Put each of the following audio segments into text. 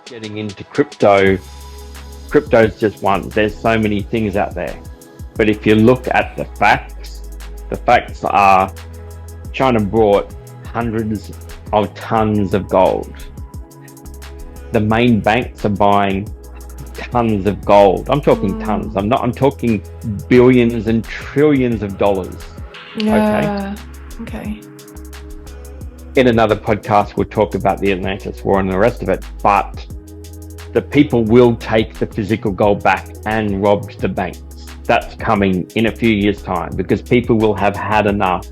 getting into crypto's just one. There's so many things out there. But if you look at the facts are China brought hundreds of tons of gold. The main banks are buying tons of gold. I'm talking tons. I'm talking billions and trillions of dollars. Yeah. Okay. In another podcast, we'll talk about the Atlantis War and the rest of it. But the people will take the physical gold back and rob the banks. That's coming in a few years' time because people will have had enough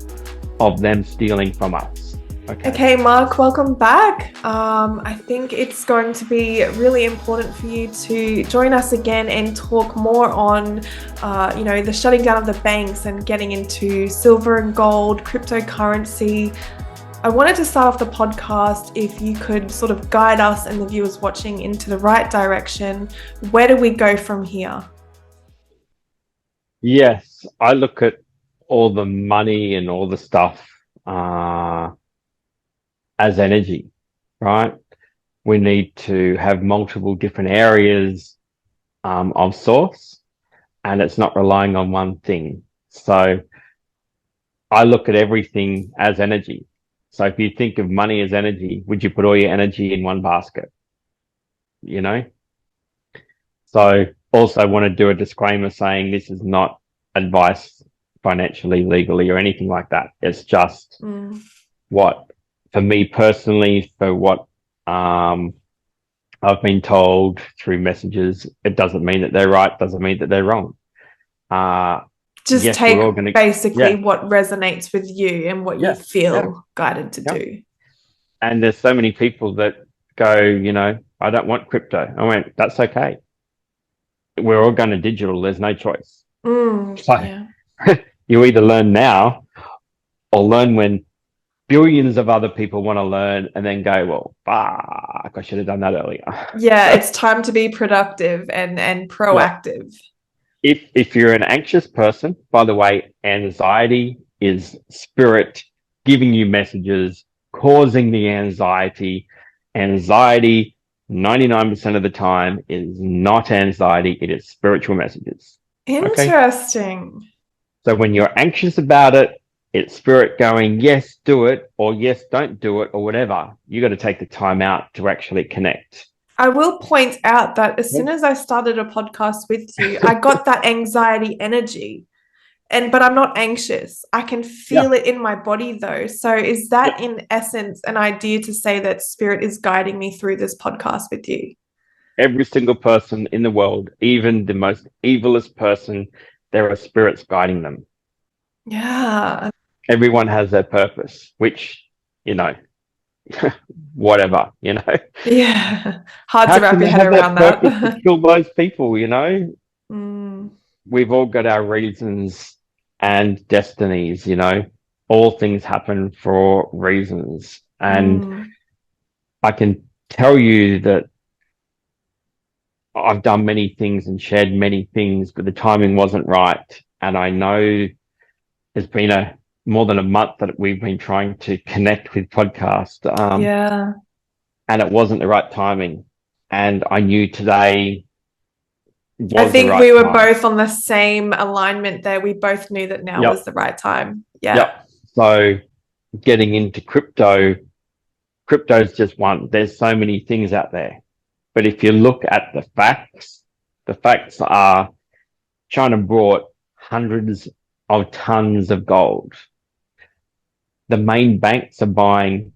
of them stealing from us. Okay, Mark, welcome back. I think it's going to be really important for you to join us again and talk more on, the shutting down of the banks and getting into silver and gold, cryptocurrency. I wanted to start off the podcast if you could sort of guide us and the viewers watching into the right direction. Where do we go from here? Yes, I look at all the money and all the stuff as energy, right? We need to have multiple different areas of source, and it's not relying on one thing. So I look at everything as energy. So if you think of money as energy, would you put all your energy in one basket? You know? So also want to do a disclaimer saying this is not advice financially, legally, or anything like that. It's just what, for me personally, for what I've been told through messages. It doesn't mean that they're right, doesn't mean that they're wrong. Just yes, take we're all gonna, basically what resonates with you and what you feel guided to do. And there's so many people that go, I don't want crypto. I went, that's okay. We're all going to digital. There's no choice. You either learn now or learn when billions of other people want to learn and then go, well, fuck, I should have done that earlier. Yeah, it's time to be productive and proactive. If you're an anxious person, by the way, anxiety is spirit giving you messages, causing the anxiety. Anxiety, 99% of the time, is not anxiety. It is spiritual messages. Interesting. Okay? So when you're anxious about it, it's spirit going, yes, do it, or yes, don't do it, or whatever. You got to take the time out to actually connect. I will point out that as soon as I started a podcast with you, I got that anxiety energy. But I'm not anxious. I can feel it in my body though. So is that in essence an idea to say that spirit is guiding me through this podcast with you? Every single person in the world, even the most evilest person, there are spirits guiding them. Yeah. Everyone has their purpose, which, whatever, Yeah. Hard to wrap your head around that. To kill those people, We've all got our reasons and destinies, all things happen for reasons. And I can tell you that I've done many things and shared many things, but the timing wasn't right. And I know it's been more than a month that we've been trying to connect with podcast. And it wasn't the right timing. And I knew today was I think the right we were time. both on the same alignment there. We both knew that now was the right time. So getting into crypto's just one. There's so many things out there. But if you look at the facts are China brought hundreds of tons of gold. The main banks are buying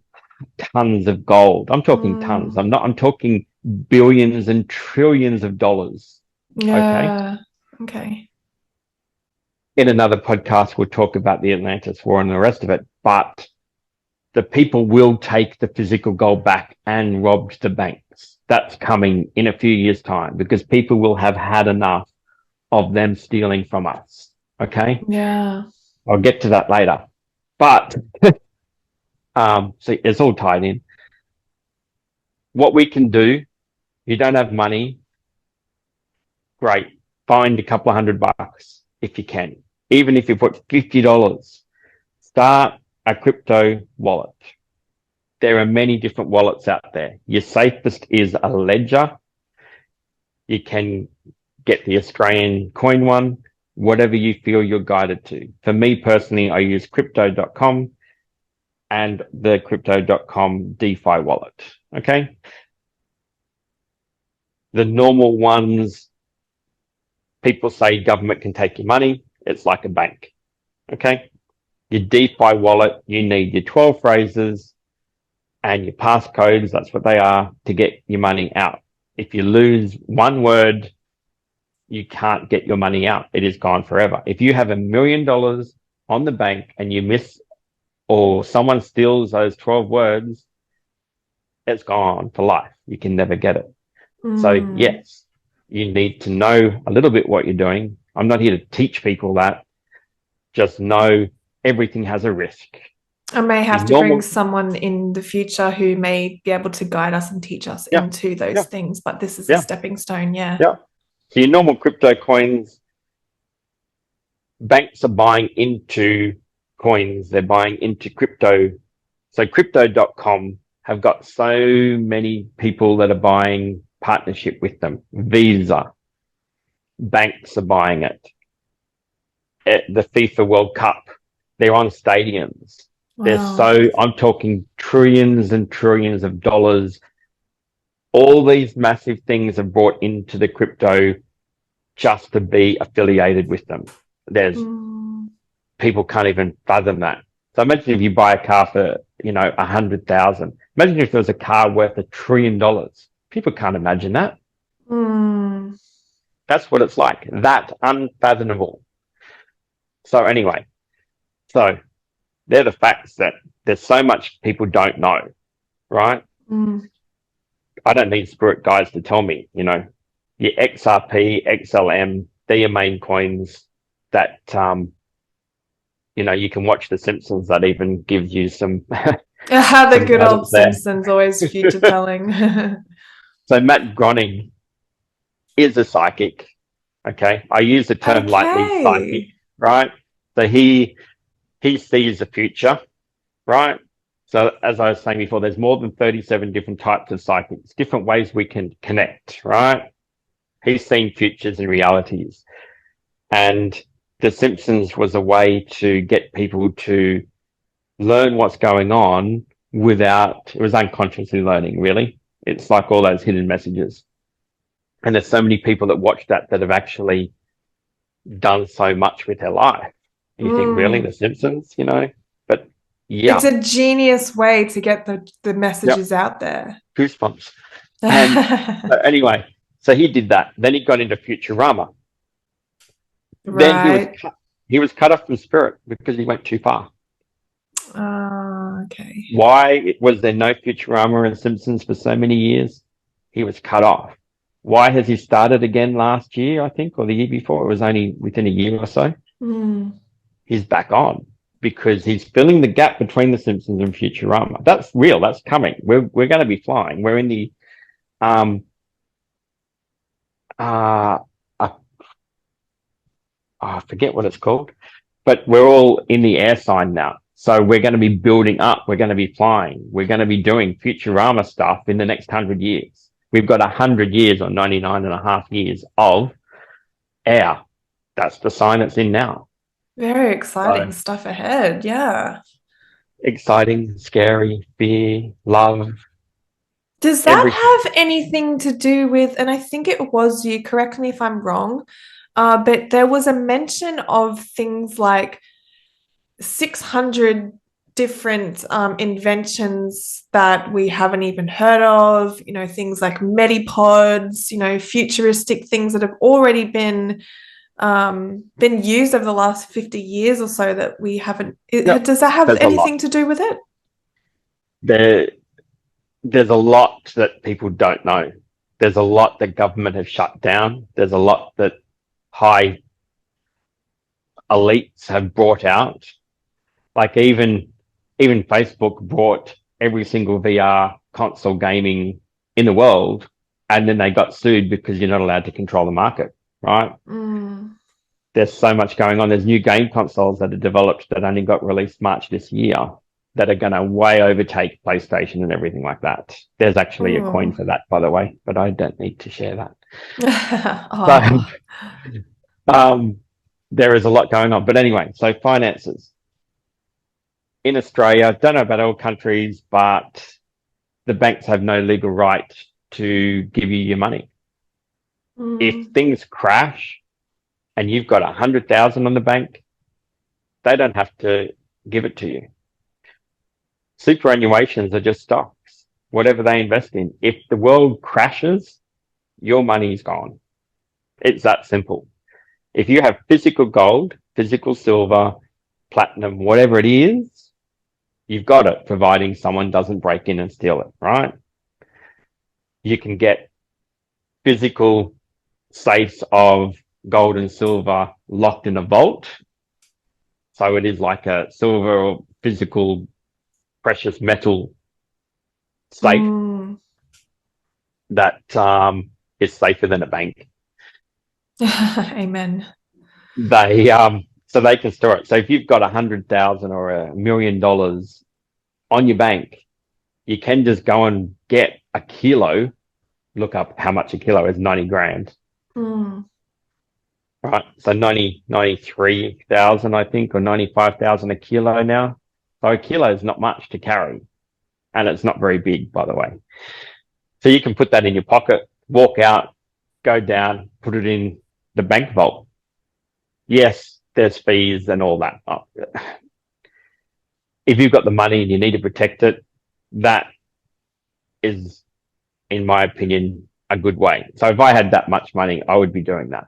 tons of gold. I'm talking tons. I'm talking billions and trillions of dollars. Okay. In another podcast, we'll talk about the Atlantis War and the rest of it. But the people will take the physical gold back and rob the banks. That's coming in a few years' time because people will have had enough of them stealing from us. Okay? Yeah. I'll get to that later. But see, it's all tied in. What we can do, you don't have money, great. Find a couple of $100 if you can. Even if you put $50, start a crypto wallet. there are many different wallets out there. Your safest is a ledger. You can get the Australian coin one, whatever you feel you're guided to. For me personally, I use crypto.com and the crypto.com DeFi wallet. Okay. The normal ones, people say government can take your money. It's like a bank. Okay. Your DeFi wallet, you need your 12 phrases and your passcodes. That's what they are to get your money out. If you lose one word, you can't get your money out. It is gone forever. If you have $1 million on the bank and you miss or someone steals those 12 words, it's gone for life. You can never get it. So yes, you need to know a little bit what you're doing. I'm not here to teach people that. Just know everything has a risk. I may have to bring someone in the future who may be able to guide us and teach us into those things, but this is a stepping stone. Yeah. So your normal crypto coins, banks are buying into coins. They're buying into crypto. So crypto.com have got so many people that are buying partnership with them. Visa, banks are buying it. At the FIFA World Cup, they're on stadiums. Wow. I'm talking trillions and trillions of dollars. All these massive things are brought into the crypto just to be affiliated with them. There's people can't even fathom that. So imagine if you buy a car for, 100,000. Imagine if there was a car worth $1 trillion. People can't imagine that. That's what it's like. That unfathomable. So anyway, they're the facts that there's so much people don't know, right? I don't need spirit guides to tell me, your XRP, XLM, they're your main coins that, you can watch the Simpsons. That even gives you some. The good old Simpsons, always future telling. So Matt Groening is a psychic. Okay. I use the term lightly, psychic, right? So he sees the future, right? So as I was saying before, there's more than 37 different types of psychics, different ways we can connect, right? He's seen futures and realities. And The Simpsons was a way to get people to learn what's going on it was unconsciously learning, really. It's like all those hidden messages. And there's so many people that watch that have actually done so much with their life. You think, really, The Simpsons, But yeah. It's a genius way to get the messages out there. Goosebumps. And anyway, so he did that. Then he got into Futurama. Right. Then he was cut off from spirit because he went too far. Okay. Why was there no Futurama and Simpsons for so many years? He was cut off. Why has he started again last year, I think, or the year before? It was only within a year or so. He's back on because he's filling the gap between the Simpsons and Futurama. That's real. That's coming. We're going to be flying. We're in the I forget what it's called, but we're all in the air sign now. So we're going to be building up. We're going to be flying. We're going to be doing Futurama stuff in the next 100 years. We've got 100 years or 99 and a half years of air. That's the sign it's in now. Very exciting stuff ahead. Yeah. Exciting, scary, fear, love. Does that have anything to do with, and I think it was you, correct me if I'm wrong, but there was a mention of things like 600 different inventions that we haven't even heard of, things like medipods, futuristic things that have already been used over the last 50 years or so that we haven't. Does that have anything to do with it? There's a lot that people don't know. There's a lot that government has shut down. There's a lot that high elites have brought out. Like even Facebook brought every single VR console gaming in the world, and then they got sued because you're not allowed to control the market, right? There's so much going on. There's new game consoles that are developed that only got released March this year that are going to way overtake PlayStation and everything like that. There's actually a coin Oh. for that, by the way, but I don't need to share that. So Oh. um, there is a lot going on. But anyway, so finances in Australia, don't know about all countries, but the banks have no legal right to give you your money. If Mm. things crash and you've got 100,000 on the bank, they don't have to give it to you. Superannuations are just stocks, whatever they invest in. If the world crashes, your money's gone. It's that simple. If you have physical gold, physical silver, platinum, whatever it is, you've got it, providing someone doesn't break in and steal it, right? You can get physical safes of gold and silver locked in a vault. So it is like a silver or physical precious metal safe Mm. that is safer than a bank. Amen. So they can store it. So if you've got 100,000 or $1 million on your bank, you can just go and get a kilo. Look up how much a kilo is, 90 grand. Mm. Right. So 93,000, I think, or 95,000 a kilo now. So a kilo is not much to carry. And it's not very big, by the way. So you can put that in your pocket, walk out, go down, put it in the bank vault. Yes, there's fees and all that. If you've got the money and you need to protect it, that is, in my opinion, a good way. So if I had that much money, I would be doing that.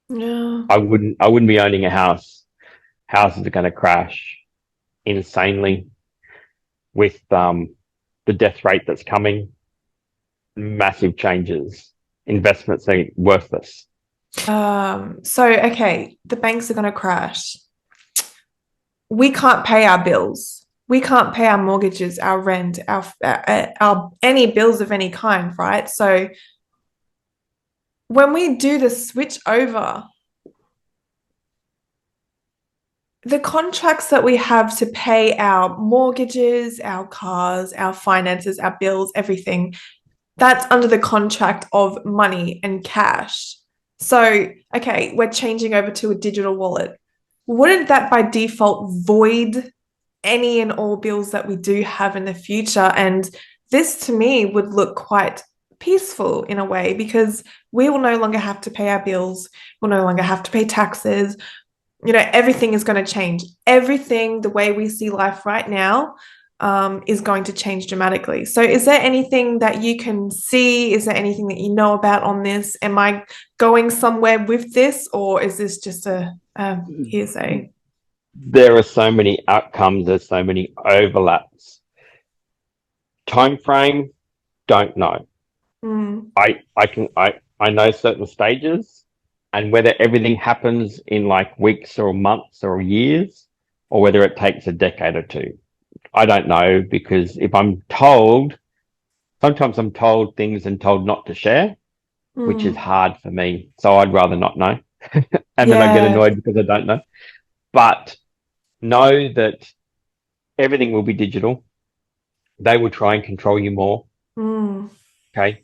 Yeah. I wouldn't be owning a house. Houses are going to crash insanely with the death rate that's coming. Massive changes. Investments are worthless. So okay, the banks are going to crash. We can't pay our bills. We can't pay our mortgages, our rent, our any bills of any kind, right? So when we do the switch over, the contracts that we have to pay our mortgages, our cars, our finances, our bills, everything, that's under the contract of money and cash. So, okay, we're changing over to a digital wallet. Wouldn't that by default void any and all bills that we do have in the future? And this to me would look quite peaceful in a way because we will no longer have to pay our bills, we'll no longer have to pay taxes. Everything is going to change. Everything, the way we see life right now, is going to change dramatically. So, is there anything that you can see? Is there anything that you know about on this? Am I going somewhere with this, or is this just a hearsay? There are so many outcomes. There's so many overlaps. Time frame, don't know. Mm, I know certain stages, and whether everything happens in like weeks or months or years, or whether it takes a decade or two. I don't know because if I'm told, sometimes I'm told things and told not to share, which is mm, hard for me. So I'd rather not know. And then I get yeah. annoyed because I don't know. But know that everything will be digital. They will try and control you more. Mm, Okay.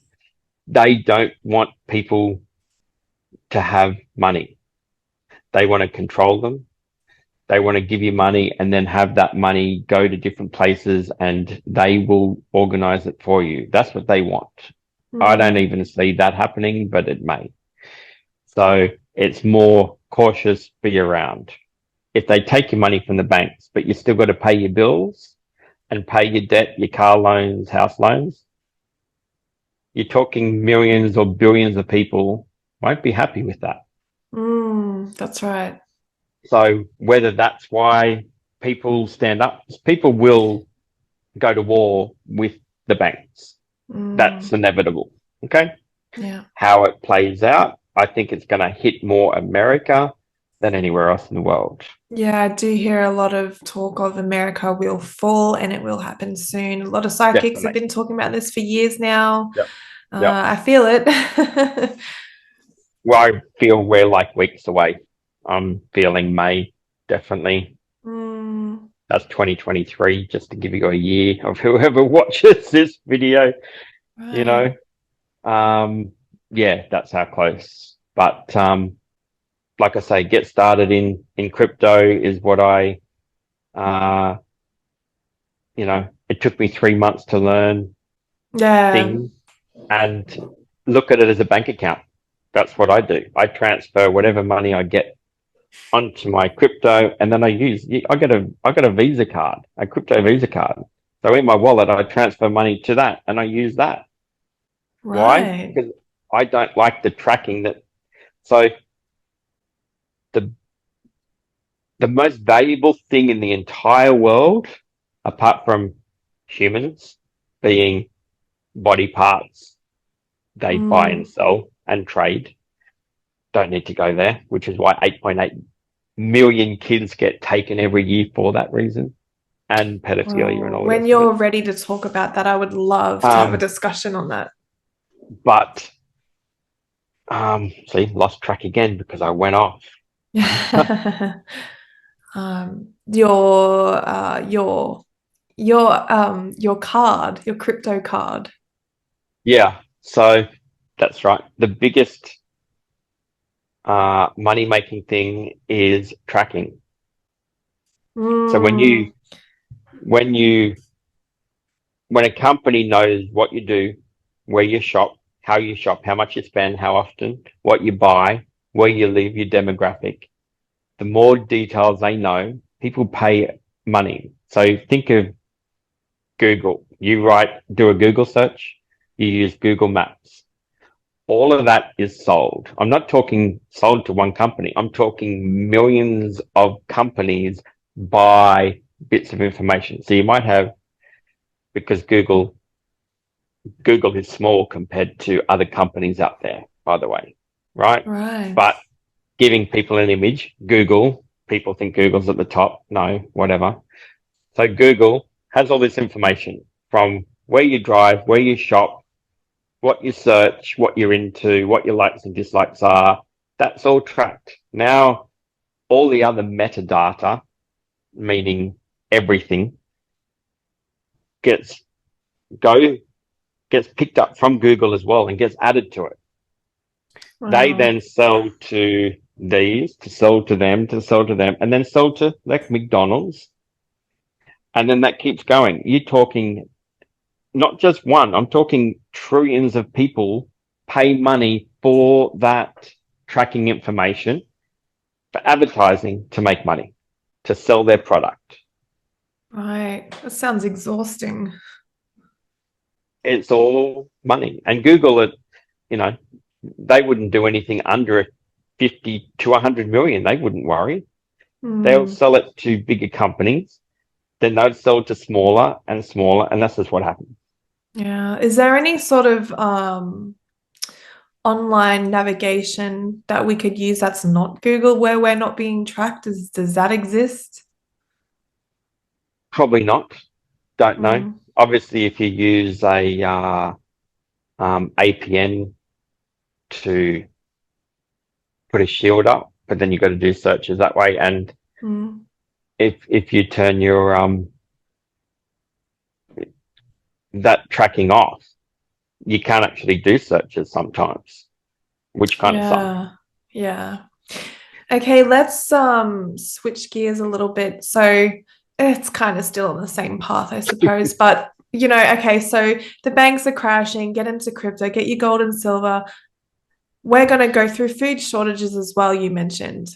They don't want people to have money. They want to control them. They want to give you money and then have that money go to different places and they will organize it for you. That's what they want. I don't mm, even see that happening, but it may. So it's more cautious, be around. If they take your money from the banks, but you still got to pay your bills and pay your debt, your car loans, house loans, you're talking millions or billions of people won't be happy with that. that's right. So whether that's why people stand up, people will go to war with the banks. That's Mm, inevitable. Okay. yeah. How it plays out, I think it's going to hit more America than anywhere else in the world. Yeah, I do hear a lot of talk of America will fall and it will happen soon. A lot of psychics have Definitely. been talking about this for years now. Yep. Yep. I feel it. Well, I feel we're like weeks away. I'm feeling May, definitely. Mm. That's 2023, just to give you a year of whoever watches this video, you Right. know. Um, yeah, that's how close. But like I say, get started in crypto is what I uh, it took me 3 months to learn Yeah. things and look at it as a bank account. That's what I do. I transfer whatever money I get onto my crypto, and then I got a Visa card, a crypto Visa card. So in my wallet, I transfer money to that, and I use that. Why? Right. Because I don't like the tracking that. So the the most valuable thing in the entire world, apart from humans being body parts they buy and Mm. sell and trade, don't need to go there, which is why 8.8 million kids get taken every year for that reason, and pedophilia and Well, all the when rest of you're it. ready to talk about that, I would love to have a Um, discussion on that. but see, lost track again because I went off. Your card, your crypto card. Yeah, so that's right. The biggest money making thing is tracking. So Mm, when you when a company knows what you do, where you shop, how much you spend, how often, what you buy, where you live, your demographic, the more details they know, people pay money. So think of Google. Do a Google search, you use Google Maps. All of that is sold. I'm not talking sold to one company. I'm talking millions of companies buy bits of information. So you might have, because Google is small compared to other companies out there, by the way, right? right, But giving people an image, Google, people think Google's at the top. No, whatever. So Google has all this information from where you drive, where you shop, what you search, what you're into, what your likes and dislikes are. That's all tracked. Now, all the other metadata, meaning everything, gets go gets picked up from Google as well and gets added to it. They wow, then sell to these, to sell to them, to sell to them, and then sell to like McDonald's. And then that keeps going. You're talking not just one, I'm talking trillions of people pay money for that tracking information for advertising to make money, to sell their product. right. That sounds exhausting. It's all money. And Google, you know, they wouldn't do anything under 50 to 100 million. They wouldn't worry. They'll Hmm. sell it to bigger companies. Then they'll sell to smaller and smaller. And that's just what happens. Yeah. Is there any sort of online navigation that we could use that's not Google where we're not being tracked? Does that exist? Probably not. Don't know. Mm, Obviously, if you use a APN to put a shield up, but then you've got to do searches that way. And mm. if you turn your that tracking off, you can't actually do searches sometimes, which kind of sucks. Yeah. Yeah. Okay, let's switch gears a little bit. So it's kind of still on the same path, I suppose. But okay, so the banks are crashing, get into crypto, get your gold and silver. We're going to go through food shortages as well, you mentioned.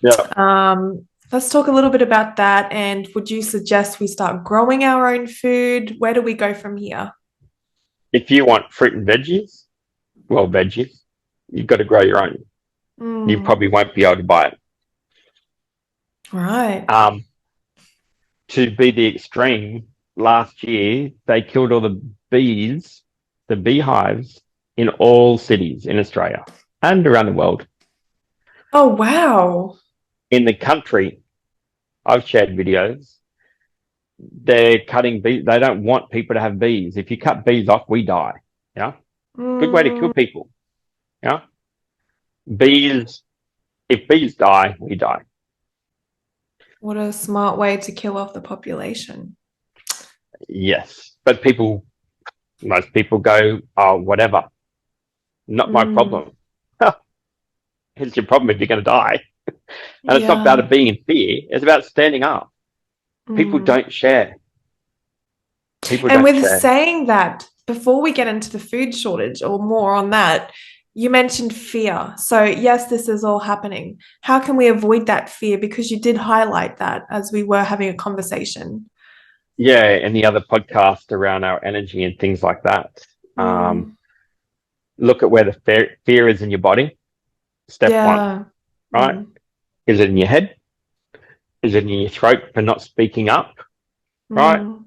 Yeah. Let's talk a little bit about that. And would you suggest we start growing our own food? Where do we go from here? If you want fruit and veggies, well, veggies, you've got to grow your own. You Mm, probably won't be able to buy it. right. Um, to be the extreme, last year they killed all the bees, the beehives in all cities in Australia and around the world. Oh, wow. In the country, I've shared videos. They're cutting bees. They don't want people to have bees. If you cut bees off, we die. Yeah. Good way to kill Mm, people. Yeah. Bees, if bees die, we die. What a smart way to kill off the population. Yes. But most people go, oh, whatever, not my Mm, problem. It's your problem if you're going to die. And it's not about yeah. it being in fear. It's about standing up. People Mm. don't share. People And don't with share. saying that, before we get into the food shortage or more on that, you mentioned fear. So, yes, this is all happening. How can we avoid that fear? Because you did highlight that as we were having a conversation. Yeah. And the other podcast around our energy and things like that. Um, Mm, Look at where the fear is in your body. Step one, yeah. right? Mm, Is it in your head? Is it in your throat for not speaking up? Right? mm.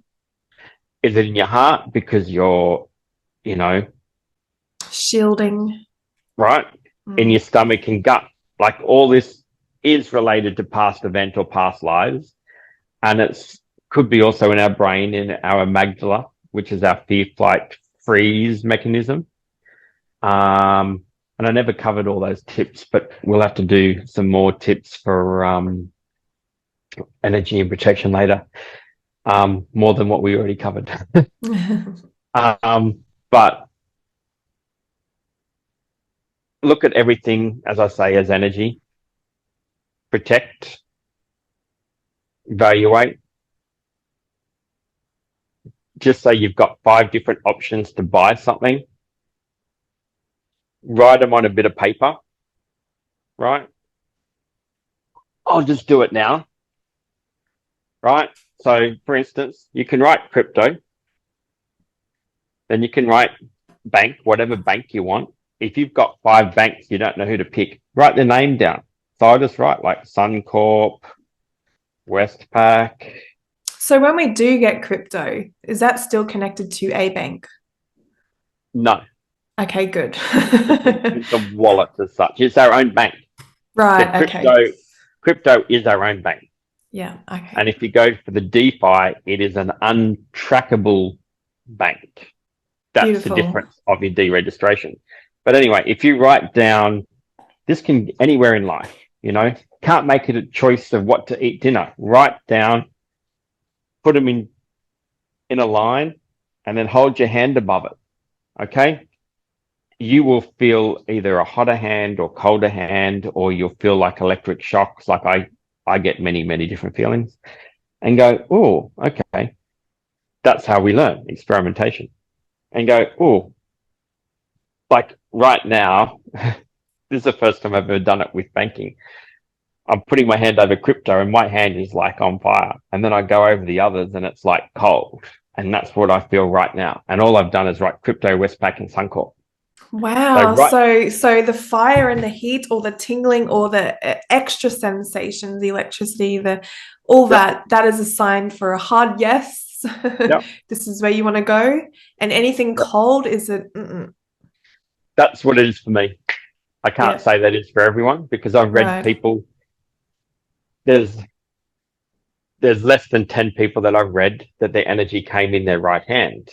Is it in your heart because you're, you know, Shielding. right? In your Mm, stomach and gut. Like all this is related to past event or past lives. And it's could be also in our brain, in our amygdala, which is our fear, flight, freeze mechanism. And I never covered all those tips, but we'll have to do some more tips for energy and protection later, more than what we already covered. But look at everything, as I say, as energy. Protect, evaluate. Just say you've got 5 different options to buy something. Write them on a bit of paper, right? I'll just do it now, right? So, for instance, you can write crypto, then you can write bank, whatever bank you want. If you've got 5 banks, you don't know who to pick, write their name down. So I'll just write like Suncorp, Westpac. So, when we do get crypto, is that still connected to a bank? No, Okay, good. it's a wallet as such. It's our own bank. The Right, crypto, okay. crypto is our own bank. Yeah, And okay. if you go for the DeFi, it is an untrackable bank. That's the Beautiful. difference of your deregistration. But anyway, if you write down, this can anywhere in life, can't make it a choice of what to eat dinner. Write down, put them in a line, and then hold your hand above it. Okay. You will feel either a hotter hand or colder hand, or you'll feel like electric shocks. Like I get many, many different feelings and go, oh, okay. That's how we learn experimentation and go, oh, like right now, this is the first time I've ever done it with banking. I'm putting my hand over crypto and my hand is like on fire. And then I go over the others and it's like cold. And that's what I feel right now. And all I've done is write crypto, Westpac, and Suncorp. So Wow. right, So the fire and the heat or the tingling or the extra sensations, the electricity, the all yep, that is a sign for a hard yes. yep, This is where you want to go. And anything yep. cold is a mm-mm. That's what it is for me. I can't Yeah, say that it's for everyone because I've read right. people. There's there's less than 10 people that I've read that their energy came in their right hand.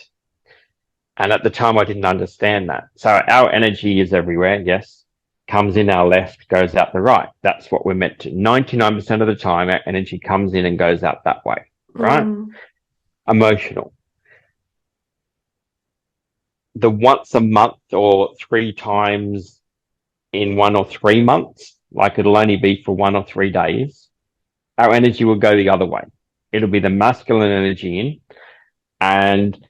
And at the time, I didn't understand that. So our energy is everywhere. Yes. Comes in our left, goes out the right. That's what we're meant to. 99% of the time, our energy comes in and goes out that way. Right. Mm, Emotional. The once a month or 3 times in 1 or 3 months, like it'll only be for 1 or 3 days, our energy will go the other way. It'll be the masculine energy in and,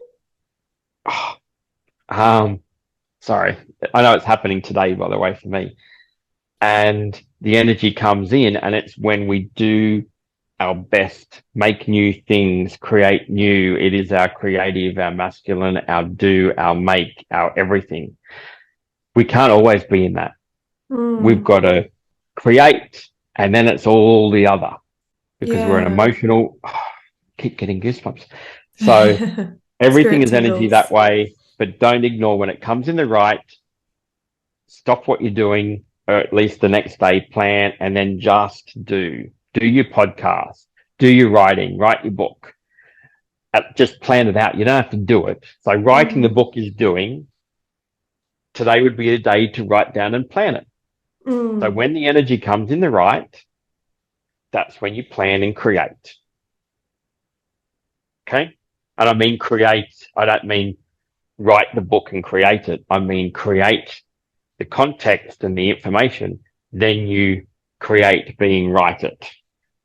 oh, um, sorry, I know it's happening today, by the way, for me. And the energy comes in, and it's when we do our best, make new things, create new. It is our creative, our masculine, our do, our make, our everything. We can't always be in that. We've mm, got to create, and then it's all the other because we're an yeah. emotional. Keep getting goosebumps. So everything Spirit is energy that tingles. way, but don't ignore when it comes in the right. Stop what you're doing, or at least the next day, plan, and then just do. Do your podcast, do your writing, write your book. Just plan it out. You don't have to do it. So writing the Mm, book is doing. Today would be a day to write down and plan it. So mm, when the energy comes in the right, that's when you plan and create. Okay. And I mean create, I don't mean write the book and create it. I mean create the context and the information, then you create being write it.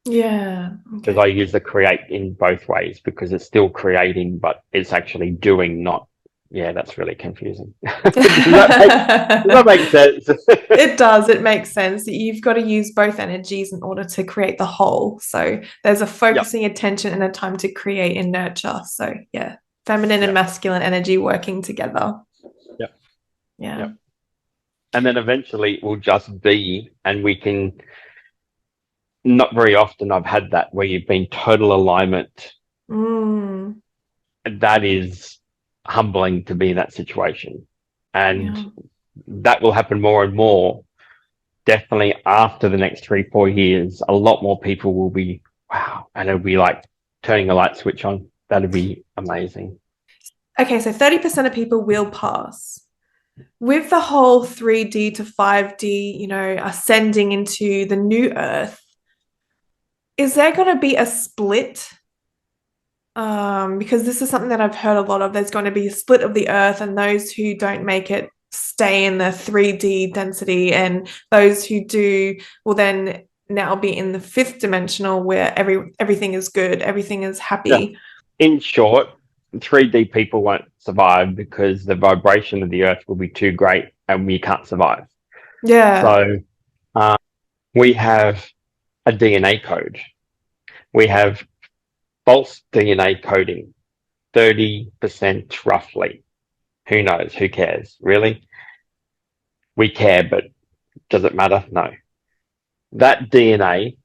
Yeah. Because Okay. I use the create in both ways because it's still creating, but it's actually doing, not. Yeah, that's really confusing. Does that make sense? It does. It makes sense that you've got to use both energies in order to create the whole. So there's a Yep, focusing attention and a time to create and nurture. So yeah, feminine and yep, masculine energy working together. yep, Yeah. yep. And then eventually it will just be, and we can, not very often I've had that where you've been total alignment. Mm, That is humbling to be in that situation. And yeah. that will happen more and more. Definitely after the next 3, 4 years, a lot more people will be, wow. And it'll be like turning a light switch on. That'd be amazing. Okay, so 30% of people will pass. With the whole 3D to 5D, ascending into the new earth, is there going to be a split? Because this is something that I've heard a lot of. There's going to be a split of the earth, and those who don't make it stay in the 3D density, and those who do will then now be in the fifth dimensional where everything is good, everything is Yeah. happy. In short, 3D people won't survive because the vibration of the earth will be too great and we can't survive. Yeah. So um, we have a DNA code. We have false DNA coding, 30% roughly. Who knows? Who cares? Really? We care, but does it matter? No. That DNA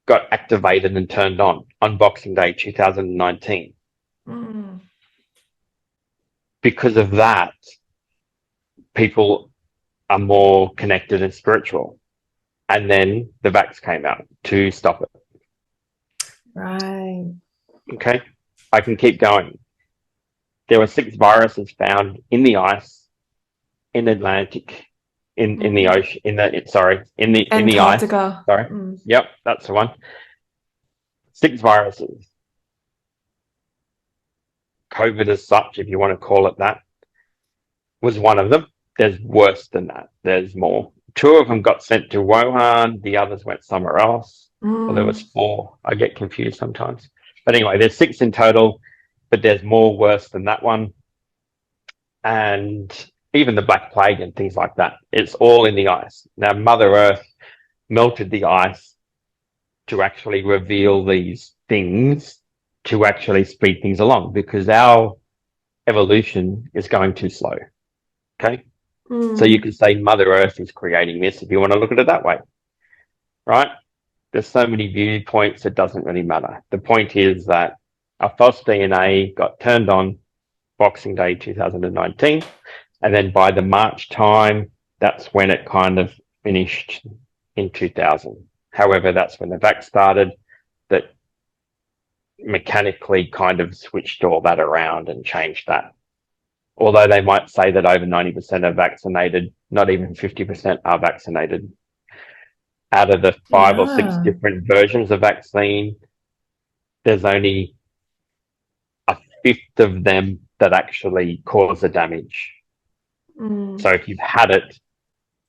got activated and turned on Boxing Day 2019. Mm. Because of that, people are more connected and spiritual. And then the vax came out to stop it. Right. Okay. I can keep going. There were 6 viruses found in the ice, in the Atlantic, in the Mm. ocean, in the ice. Antarctica. Sorry. Mm. Yep, that's the one. 6 viruses. COVID as such, if you want to call it that, was one of them. There's worse than that. There's more. 2 of them got sent to Wuhan. The others went somewhere else. Well, there was Mm. 4. I get confused sometimes. But anyway, there's 6 in total, but there's more worse than that one. And even the Black Plague and things like that. It's all in the ice. Now, Mother Earth melted the ice to actually reveal these things, to actually speed things along, because our evolution is going too slow. Okay. So you Mm. can say Mother Earth is creating this if you want to look at it that way, right? There's so many viewpoints, it doesn't really matter. The point is that our false DNA got turned on Boxing Day 2019. And then by the March time, that's when it kind of finished in 2000. However, that's when the vax started, that mechanically kind of switched all that around and changed that. Although they might say that over 90% are vaccinated, not even 50% are vaccinated. Out of the 5 or 6 Yeah. different versions of vaccine, there's only a fifth of them that actually cause the damage. Mm. So if you've had it,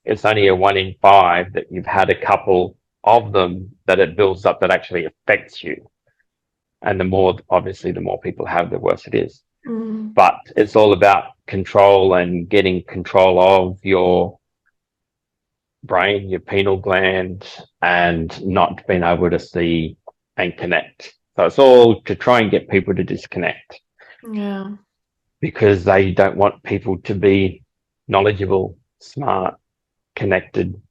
it's only a 1 in 5 that you've had a couple of them that it builds up that actually affects you. And the more, obviously, the more people have, the worse it is. Mm. But it's all about control and getting control of your brain, your pineal gland, and not being able to see and connect. So it's all to try and get people to disconnect Yeah. because they don't want people to be knowledgeable, smart, connected.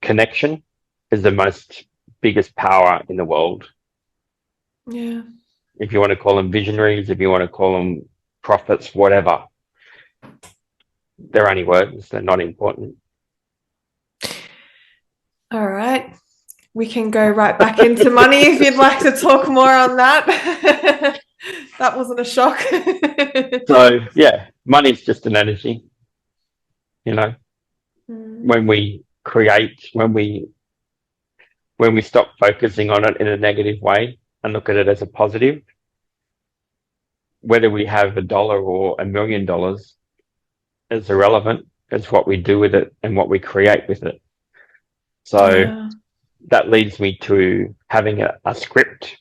Connection is the most biggest power in the world. Yeah. If you want to call them visionaries, if you want to call them prophets, whatever, they're only words. They're not important. All right. We can go right back into money if you'd like to talk more on that. That wasn't a shock. So yeah, money's just an energy. You know, Mm. when we create, when we when we stop focusing on it in a negative way and look at it as a positive, whether we have $1 or $1 million is irrelevant. It's what we do with it and what we create with it. So Yeah. that leads me to having a script.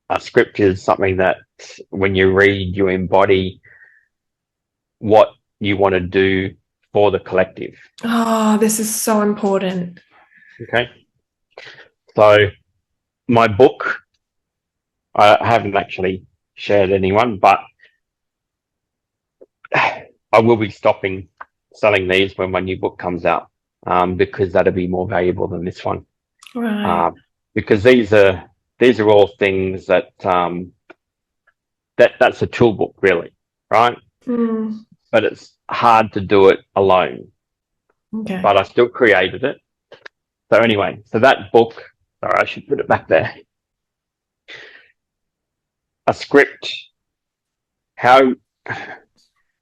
A script is something that when you read, you embody what you want to do for the collective. Oh, this is so important. Okay. So my book, I haven't actually shared anyone, but I will be stopping selling these when my new book comes out, because that'll be more valuable than this one. Right. Because these are all things that that's a tool book really, right? Mm, But it's hard to do it alone. okay. But I still created it. So anyway, so that book, sorry, I should put it back there. A script. How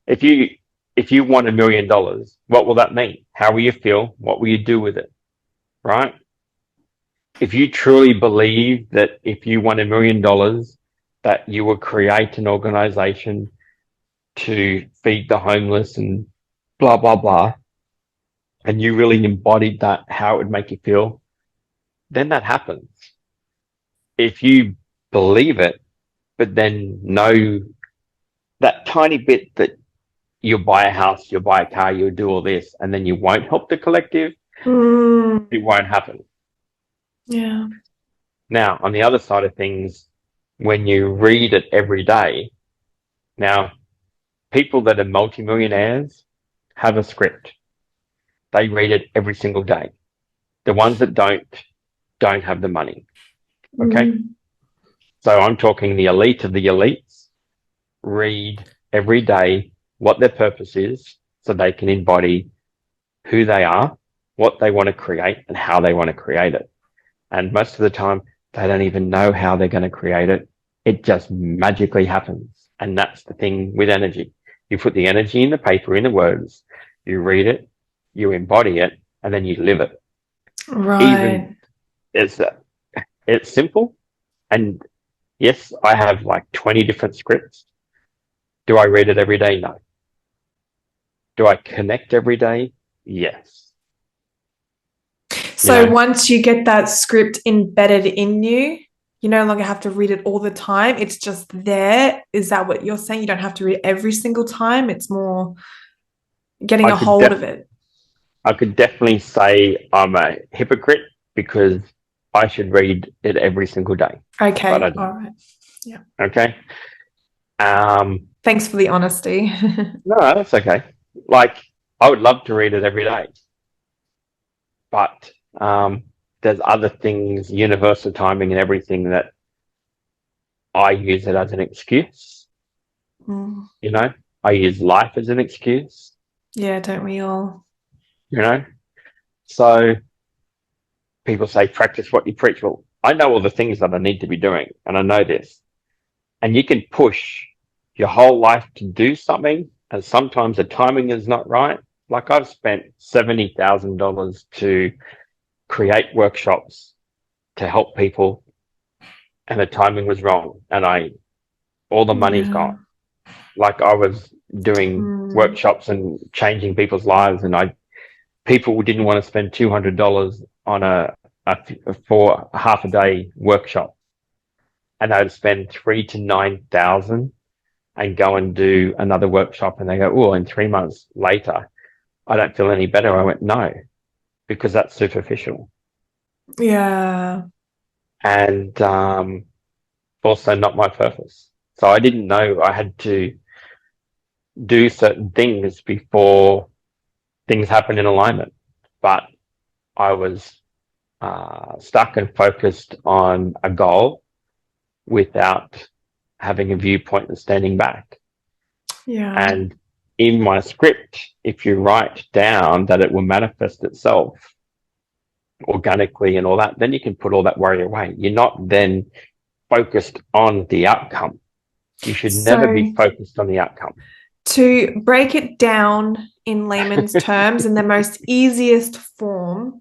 if you if you won $1 million, what will that mean? How will you feel? What will you do with it? Right? If you truly believe that if you won $1 million, that you will create an organization to feed the homeless and blah blah blah, and you really embodied that, how it would make you feel, then that happens. If you believe it, but then know that tiny bit that you'll buy a house, you'll buy a car, you'll do all this, and then you won't help the collective, Mm, it won't happen. yeah. Now, on the other side of things, when you read it every day, now people that are multimillionaires have a script. They read it every single day. The ones that don't have the money. Okay. Mm, So I'm talking the elite of the elites read every day what their purpose is so they can embody who they are, what they want to create, and how they want to create it. And most of the time, they don't even know how they're going to create it. It just magically happens. And that's the thing with energy. You put the energy in the paper, in the words, you read it, you embody it, and then you live it. Even right. it's it's simple. And yes, I have like 20 different scripts. Do I read it every day? No. Do I connect every day? Yes. You So know, once you get that script embedded in you, you no longer have to read it all the time. It's just there. Is that what you're saying? You don't have to read every single time. It's more getting I a could hold of def it. I could definitely say I'm a hypocrite because I should read it every single day, but I Okay. All don't. right. Yeah. Okay. Um, Thanks for the honesty. no, that's okay. Like I would love to read it every day, but there's other things, universal timing and everything that I use it as an excuse. Mm, You know, I use life as an excuse. yeah, don't we all? You know, so people say practice what you preach. Well, I know all the things that I need to be doing, and I know this. And you can push your whole life to do something, and sometimes the timing is not right. Like I've spent $70,000 to create workshops to help people, and the timing was wrong, and all the money's Yeah. gone. Like I was doing Mm, workshops and changing people's lives, and people didn't want to spend $200 on for a half a day workshop, and they'd spend 3 to 9 thousand and go and do another workshop, and they go, oh, and 3 months later, I don't feel any better. I went, no, because that's superficial yeah. and also not my purpose. So I didn't know I had to do certain things before things happen in alignment, but I was stuck and focused on a goal without having a viewpoint and standing back. Yeah. And in my script, if you write down that it will manifest itself organically and all that, then you can put all that worry away. You're not then focused on the outcome. You should never be So focused on the outcome. to break it down in layman's terms in the most easiest form,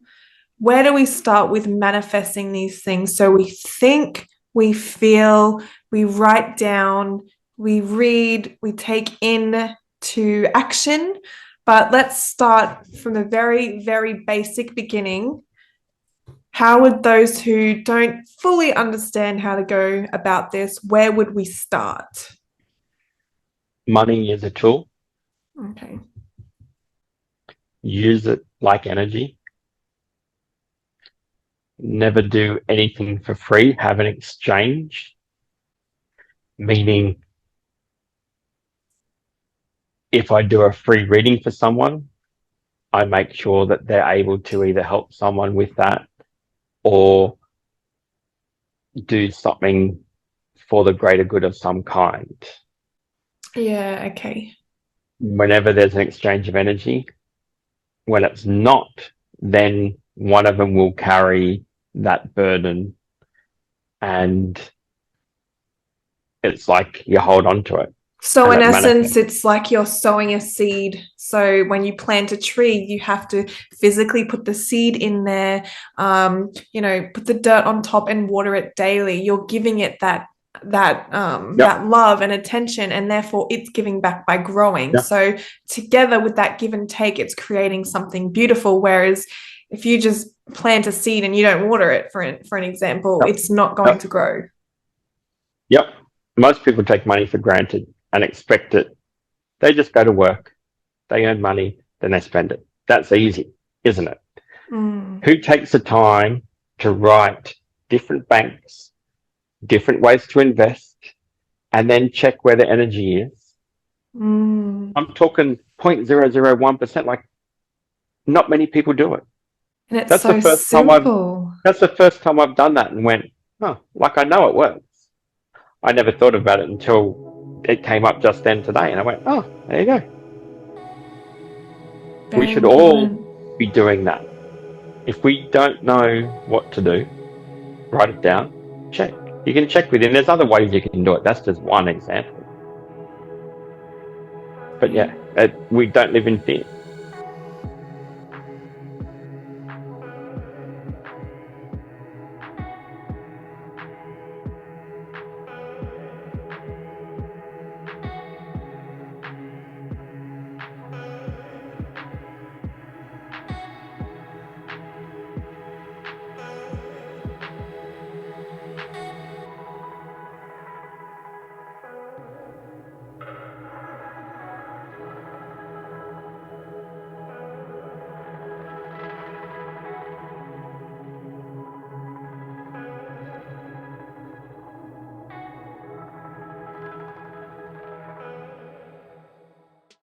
where do we start with manifesting these things? So we think, we feel, we write down, we read, we take in to action. But let's start from the very, very basic beginning. How would those who don't fully understand how to go about this, where would we start? Money is a tool. Okay. Use it like energy. Never do anything for free. Have an exchange, meaning if I do a free reading for someone, I make sure that they're able to either help someone with that or do something for the greater good of some kind. Yeah, okay. Whenever there's an exchange of energy, when it's not, then one of them will carry that burden, and it's like you hold on to it So, and in it essence, manifests. it's like you're sowing a seed. So, when you plant a tree, you have to physically put the seed in there, put the dirt on top and water it daily. You're giving it Yep. that love and attention, and therefore it's giving back by growing. Yep. So, together with that give and take, it's creating something beautiful. Whereas if you just plant a seed and you don't water it, for an example, Yep. it's not going Yep. to grow. Yep. Most people take money for granted and expect it. They just go to work, they earn money, then they spend it. That's easy, isn't it? Mm. Who takes the time to write different banks, different ways to invest, and then check where the energy is? Mm. I'm talking 0.001%. Like, not many people do it. And it's That's the so first time I've simple. that's the first time I've done that and went, oh, like I know it works. I never thought about it until it came up just then today, and I went, oh, there you go. We Very should all important. be doing that. If we don't know what to do, write it down, check. You can check within. There's other ways you can do it. That's just one example. But yeah, we don't live in fear.